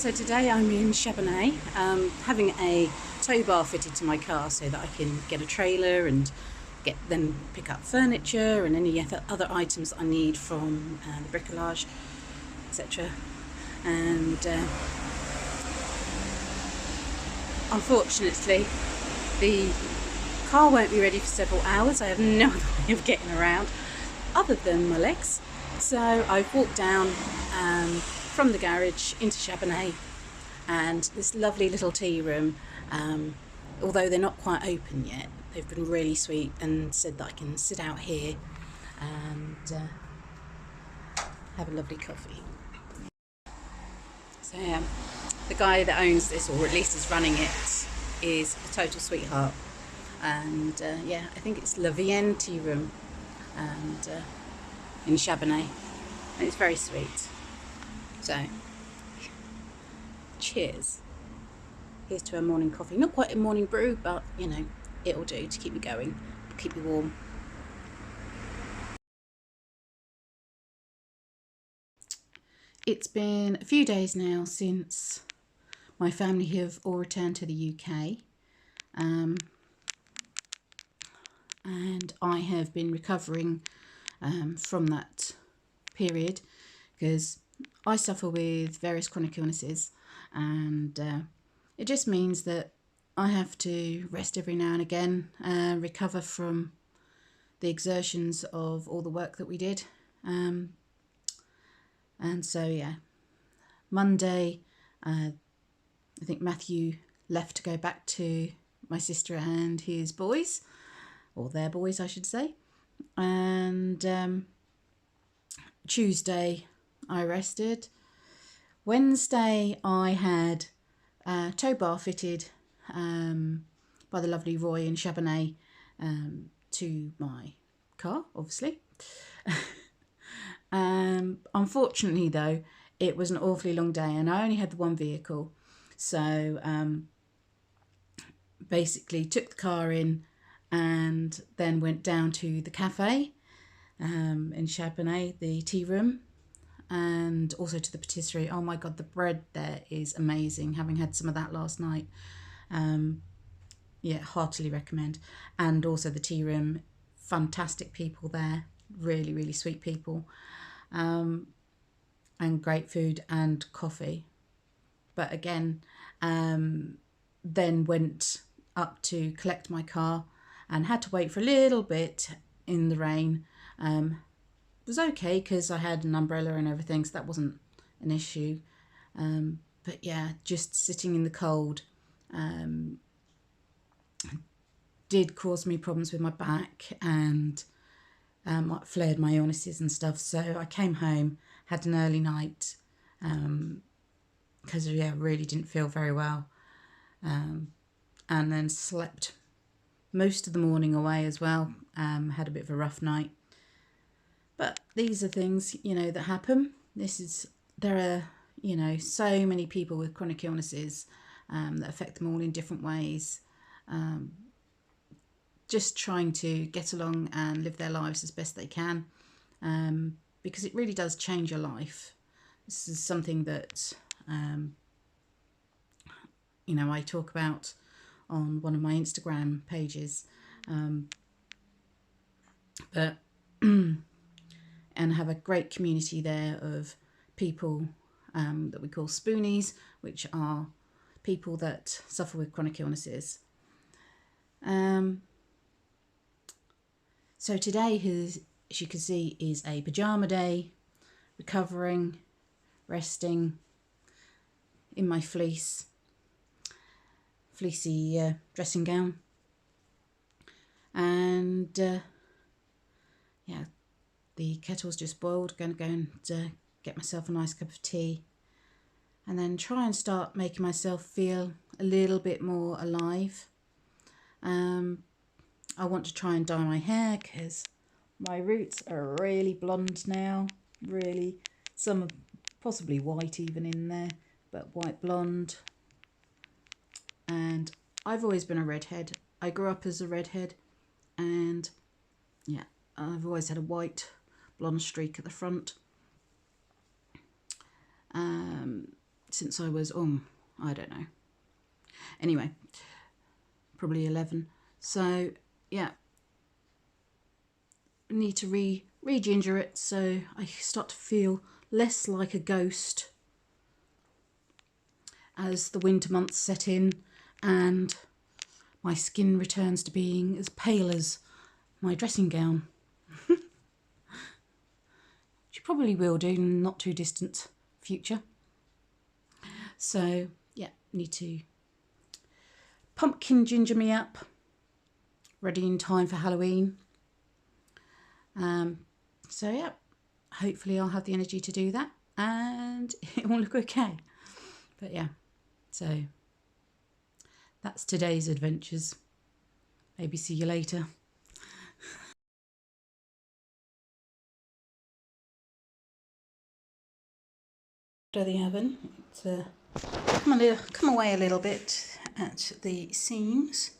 So today I'm in Chabanais, having a tow bar fitted to my car so that I can get a trailer and then pick up furniture and any other items I need from the bricolage, etc. And unfortunately, the car won't be ready for several hours. I have no other way of getting around other than my legs. So I've walked down from the garage into Chabanais, and this lovely little tea room, although they're not quite open yet, they've been really sweet and said that I can sit out here and have a lovely coffee. So the guy that owns this, or at least is running it, is a total sweetheart, and yeah, I think it's La Vienne Tea Room, and in Chabanais, and it's very sweet. So cheers. Here's to a morning coffee. Not quite a morning brew, but you know, it'll do to keep me going, keep me warm. It's been a few days now since my family have all returned to the UK, and I have been recovering from that period, because I suffer with various chronic illnesses, and it just means that I have to rest every now and again, recover from the exertions of all the work that we did. And so yeah, Monday, I think Matthew left to go back to my sister and his boys, or their boys I should say, and Tuesday I rested. Wednesday I had a tow bar fitted by the lovely Roy in Chabanais to my car, obviously. Unfortunately though, it was an awfully long day and I only had the one vehicle, so basically took the car in and then went down to the cafe in Chabanais, the tea room, and also to the patisserie. Oh my god, the bread there is amazing, having had some of that last night. Yeah, heartily recommend. And also the tea room, fantastic people there, really, really sweet people, and great food and coffee. But again, then went up to collect my car and had to wait for a little bit in the rain. Was okay because I had an umbrella and everything, so that wasn't an issue. But yeah, just sitting in the cold did cause me problems with my back and flared my illnesses and stuff. So I came home, had an early night, because yeah, really didn't feel very well, and then slept most of the morning away as well. Had a bit of a rough night. But these are things, you know, that happen. There are, you know, so many people with chronic illnesses that affect them all in different ways. Just trying to get along and live their lives as best they can, because it really does change your life. This is something that, you know, I talk about on one of my Instagram pages, but and have a great community there of people that we call spoonies, which are people that suffer with chronic illnesses. So today, as you can see, is a pyjama day, recovering, resting in my fleecy dressing gown, and yeah, the kettle's just boiled. Going to go and get myself a nice cup of tea, and then try and start making myself feel a little bit more alive. I want to try and dye my hair because my roots are really blonde now, really, some possibly white even in there, but white blonde. And I've always been a redhead. I grew up as a redhead, and yeah, I've always had a white blonde streak at the front. since I was, I don't know. Anyway, probably 11. So yeah, I need to re-ginger it so I start to feel less like a ghost as the winter months set in and my skin returns to being as pale as my dressing gown. Which probably will do in not too distant future. So yeah, need to pumpkin ginger me up, ready in time for Halloween. So yeah, hopefully I'll have the energy to do that and it will look okay. But yeah, so that's today's adventures. Maybe see you later. To the oven, it's come away a little bit at the seams.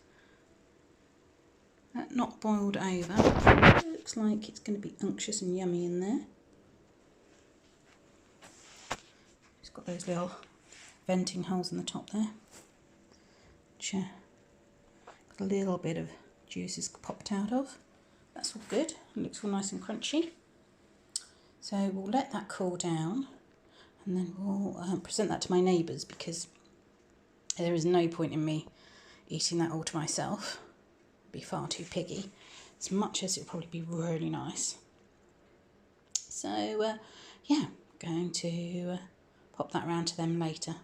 Not boiled over. It looks like it's going to be unctuous and yummy in there. It's got those little venting holes in the top there, which got a little bit of juices popped out of. That's all good. It looks all nice and crunchy. So we'll let that cool down and then we'll present that to my neighbours, because there is no point in me eating that all to myself. It'd be far too piggy, as much as it'll probably be really nice. So yeah, going to pop that round to them later.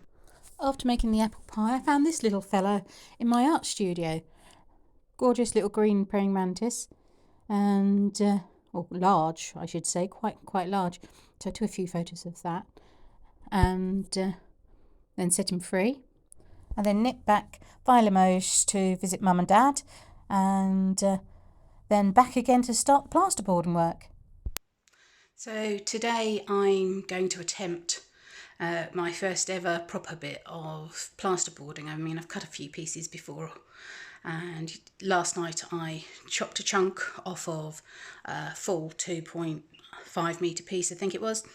After making the apple pie, I found this little fella in my art studio. Gorgeous little green praying mantis, and or large, I should say, quite large. So I took a few photos of that, and then set him free. And then nipped back via Limoges to visit Mum and Dad, and then back again to start the plasterboarding work. So today I'm going to attempt my first ever proper bit of plasterboarding. I mean, I've cut a few pieces before, and last night I chopped a chunk off of a full 2.5 metre piece, I think it was,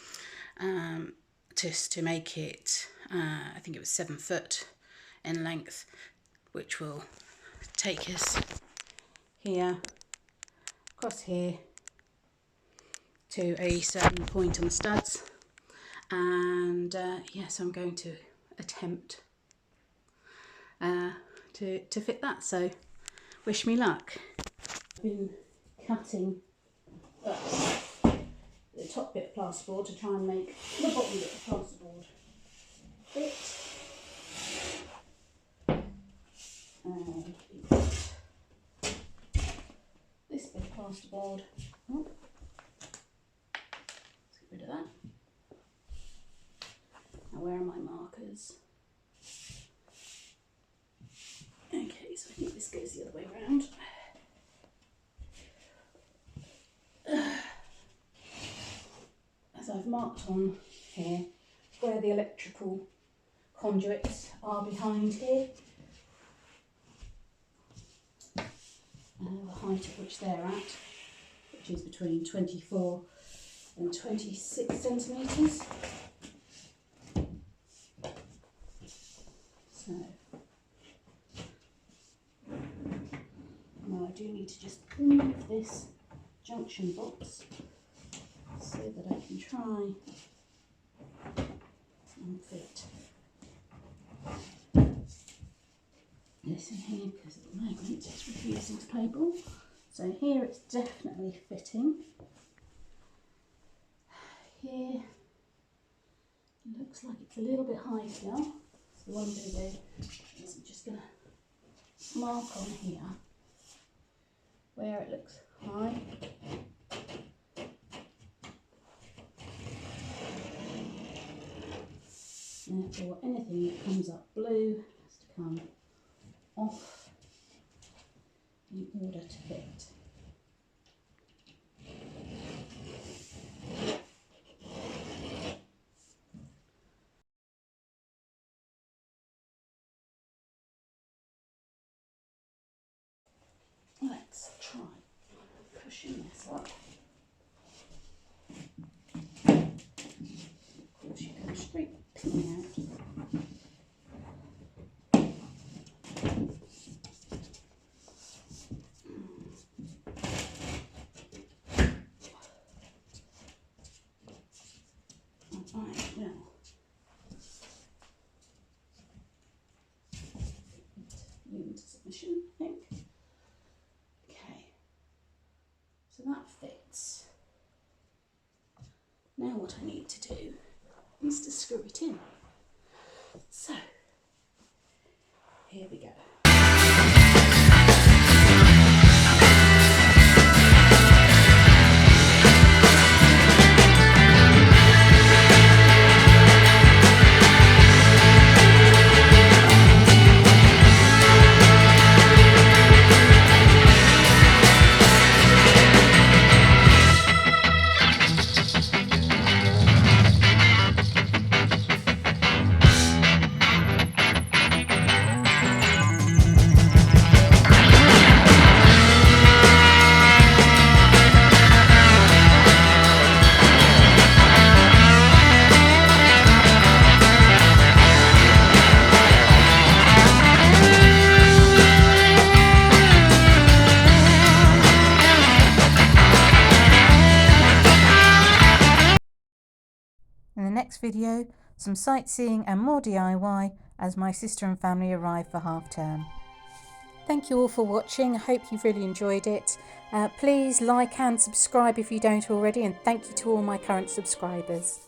just to make it, I think it was 7 foot in length, which will take us here, across here, to a certain point on the studs. And yes, I'm going to attempt to fit that, so wish me luck. I've been cutting up the top bit of plasterboard to try and make the bottom bit of plasterboard fit. And this bit of plasterboard, let's get rid of that. Now where are my markers? Okay, so I think this goes the other way around. As I've marked on here where the electrical conduits are behind here, the height at which they're at, which is between 24 and 26 centimetres. So now I do need to just move this junction box so that I can try and fit this in here, because at the moment it's refusing to play ball. So here it's definitely fitting. Here it looks like it's a little bit high still. So what I'm going to do is I'm just going to mark on here where it looks high. Therefore, anything that comes up blue has to come off in order to fit. Let's try pushing this up. Of course, you come straight peeling out. what I need to do is to screw it in. So, here we go. In the next video, some sightseeing and more DIY as my sister and family arrive for half term. Thank you all for watching. I hope you've really enjoyed it. Please like and subscribe if you don't already, and thank you to all my current subscribers.